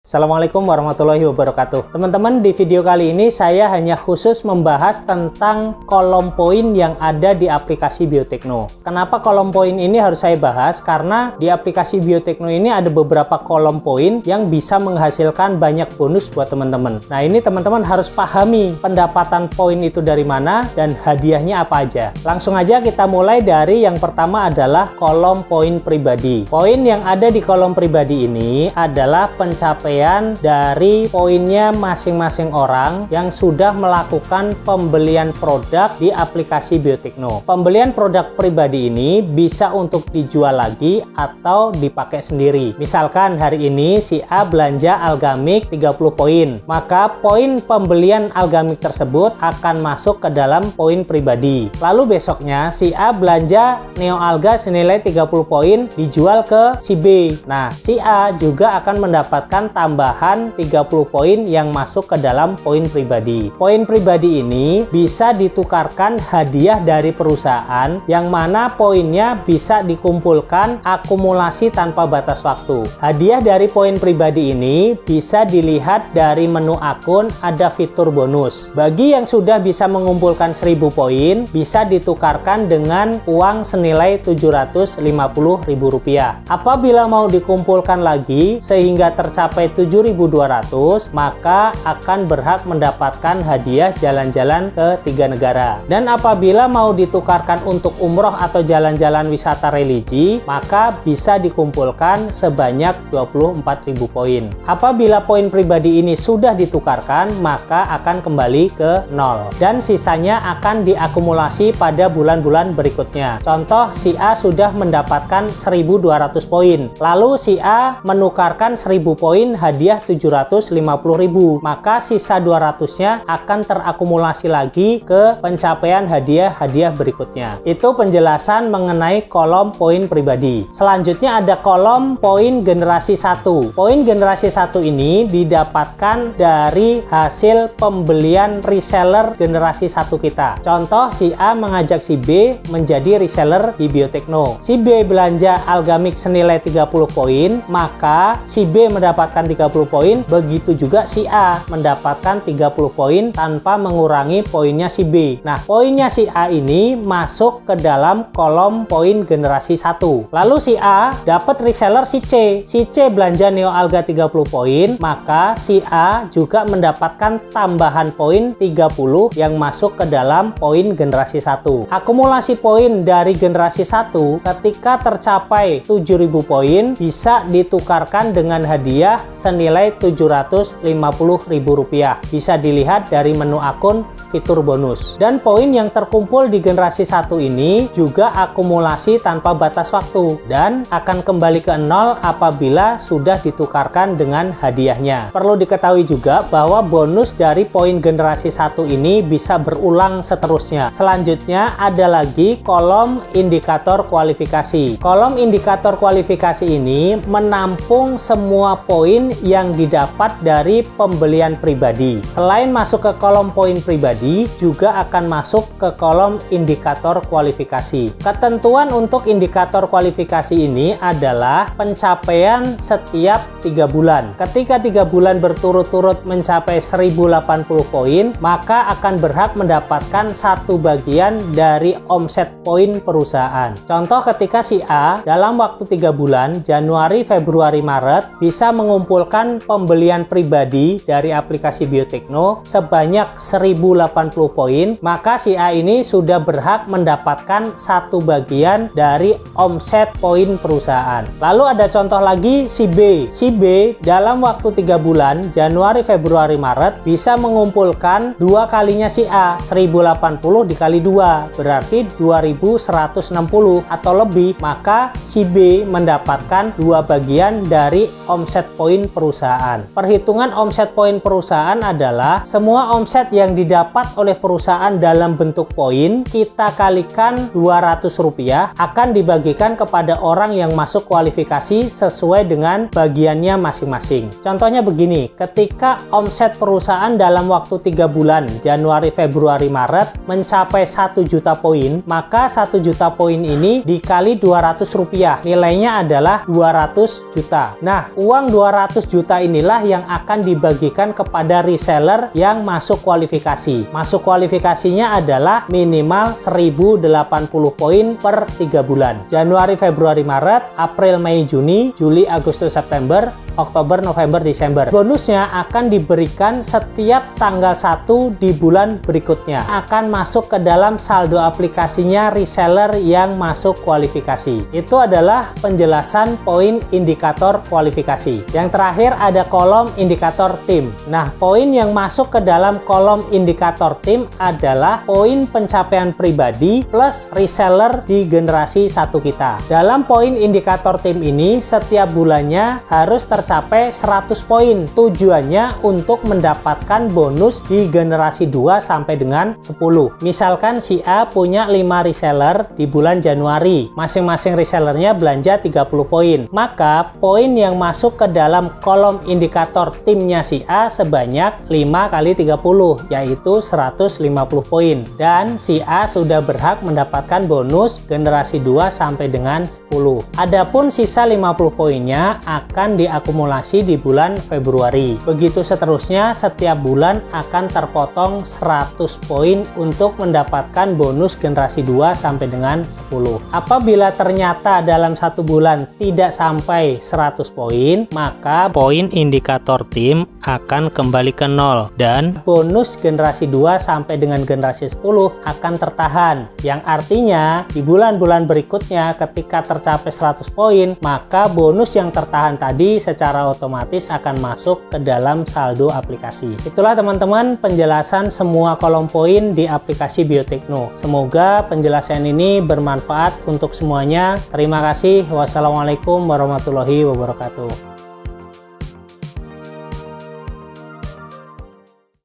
Assalamualaikum warahmatullahi wabarakatuh. Teman-teman, di video kali ini saya hanya khusus membahas tentang kolom poin yang ada di aplikasi Biotekno. Kenapa kolom poin ini harus saya bahas? Karena di aplikasi Biotekno ini ada beberapa kolom poin yang bisa menghasilkan banyak bonus buat teman-teman. Nah, ini teman-teman harus pahami pendapatan poin itu dari mana dan hadiahnya apa aja. Langsung aja kita mulai dari yang pertama adalah kolom poin pribadi. Poin yang ada di kolom pribadi ini adalah pencapaian dari poinnya masing-masing orang yang sudah melakukan pembelian produk di aplikasi Biotekno. Pembelian produk pribadi ini bisa untuk dijual lagi atau dipakai sendiri. Misalkan hari ini si A belanja Algamik 30 poin, maka poin pembelian Algamik tersebut akan masuk ke dalam poin pribadi. Lalu besoknya si A belanja Neo Alga senilai 30 poin dijual ke si B. Nah, si A juga akan mendapatkan tambahan 30 poin yang masuk ke dalam poin pribadi. Poin pribadi ini bisa ditukarkan hadiah dari perusahaan yang mana poinnya bisa dikumpulkan akumulasi tanpa batas waktu. Hadiah dari poin pribadi ini bisa dilihat dari menu akun, ada fitur bonus. Bagi yang sudah bisa mengumpulkan 1000 poin, bisa ditukarkan dengan uang senilai Rp750.000. Apabila mau dikumpulkan lagi sehingga tercapai 7.200, maka akan berhak mendapatkan hadiah jalan-jalan ke 3 negara. Dan apabila mau ditukarkan untuk umroh atau jalan-jalan wisata religi, maka bisa dikumpulkan sebanyak 24.000 poin. Apabila poin pribadi ini sudah ditukarkan, maka akan kembali ke 0 dan sisanya akan diakumulasi pada bulan-bulan berikutnya. Contoh, si A sudah mendapatkan 1.200 poin, lalu si A menukarkan 1.000 poin hadiah 750.000, maka sisa 200-nya akan terakumulasi lagi ke pencapaian hadiah-hadiah berikutnya. Itu penjelasan mengenai kolom poin pribadi. Selanjutnya ada kolom poin generasi 1. Poin generasi 1 ini didapatkan dari hasil pembelian reseller generasi 1 kita. Contoh, si A mengajak si B menjadi reseller di Biotekno. Si B belanja Algamik senilai 30 poin, maka si B mendapatkan 30 poin, begitu juga si A mendapatkan 30 poin tanpa mengurangi poinnya si B. Nah, poinnya si A ini masuk ke dalam kolom poin generasi 1. Lalu si A dapat reseller si C. Si C belanja Neo Alga 30 poin, maka si A juga mendapatkan tambahan poin 30 yang masuk ke dalam poin generasi 1. Akumulasi poin dari generasi 1 ketika tercapai 7.000 poin bisa ditukarkan dengan hadiah senilai Rp750.000. Bisa dilihat dari menu akun fitur bonus. Dan poin yang terkumpul di generasi 1 ini juga akumulasi tanpa batas waktu dan akan kembali ke 0 apabila sudah ditukarkan dengan hadiahnya. Perlu diketahui juga bahwa bonus dari poin generasi 1 ini bisa berulang seterusnya. Selanjutnya ada lagi kolom indikator kualifikasi. Kolom indikator kualifikasi ini menampung semua poin yang didapat dari pembelian pribadi. Selain masuk ke kolom poin pribadi, juga akan masuk ke kolom indikator kualifikasi. Ketentuan untuk indikator kualifikasi ini adalah pencapaian setiap 3 bulan. Ketika 3 bulan berturut-turut mencapai 1080 poin, maka akan berhak mendapatkan 1 bagian dari omset poin perusahaan. Contoh, ketika si A dalam waktu 3 bulan, Januari, Februari, Maret, bisa mengumpulkan pembelian pribadi dari aplikasi Biotekno sebanyak 1080 poin, maka si A ini sudah berhak mendapatkan 1 bagian dari omset poin perusahaan. Lalu ada contoh lagi si B. Si B dalam waktu 3 bulan, Januari, Februari, Maret, bisa mengumpulkan 2 kalinya si A. 1080 dikali 2 berarti 2160 atau lebih, maka si B mendapatkan 2 bagian dari omset poin perusahaan. Perhitungan omset poin perusahaan adalah semua omset yang didapat didapat oleh perusahaan dalam bentuk poin, kita kalikan Rp200 akan dibagikan kepada orang yang masuk kualifikasi sesuai dengan bagiannya masing-masing. Contohnya begini, ketika omset perusahaan dalam waktu 3 bulan, Januari, Februari, Maret, mencapai 1 juta poin, maka 1 juta poin ini dikali Rp200, nilainya adalah 200 juta. Nah, uang 200 juta inilah yang akan dibagikan kepada reseller yang masuk kualifikasi. Masuk kualifikasinya adalah minimal 1080 poin per 3 bulan. Januari, Februari, Maret, April, Mei, Juni, Juli, Agustus, September, Oktober, November, Desember. Bonusnya akan diberikan setiap tanggal 1 di bulan berikutnya. Akan masuk ke dalam saldo aplikasinya reseller yang masuk kualifikasi. Itu adalah penjelasan poin indikator kualifikasi. Yang terakhir ada kolom indikator tim. Nah, poin yang masuk ke dalam kolom indikator tim adalah poin pencapaian pribadi plus reseller di generasi 1 kita. Dalam poin indikator tim ini, setiap bulannya harus tercapai 100 poin. Tujuannya untuk mendapatkan bonus di generasi 2 sampai dengan 10. Misalkan si A punya 5 reseller di bulan Januari. Masing-masing resellernya belanja 30 poin. Maka poin yang masuk ke dalam kolom indikator timnya si A sebanyak 5 kali 30, yaitu 150 poin. Dan si A sudah berhak mendapatkan bonus generasi 2 sampai dengan 10. Adapun sisa 50 poinnya akan diakumulasi di bulan Februari. Begitu seterusnya, setiap bulan akan terpotong 100 poin untuk mendapatkan bonus generasi 2 sampai dengan 10. Apabila ternyata dalam 1 bulan tidak sampai 100 poin, maka poin indikator tim akan kembali ke 0 dan bonus generasi 2 sampai dengan generasi 10 akan tertahan. Yang artinya di bulan-bulan berikutnya ketika tercapai 100 poin, maka bonus yang tertahan tadi secara otomatis akan masuk ke dalam saldo aplikasi. Itulah teman-teman penjelasan semua kolom poin di aplikasi Biotekno. Semoga penjelasan ini bermanfaat untuk semuanya. Terima kasih. Wassalamualaikum warahmatullahi wabarakatuh.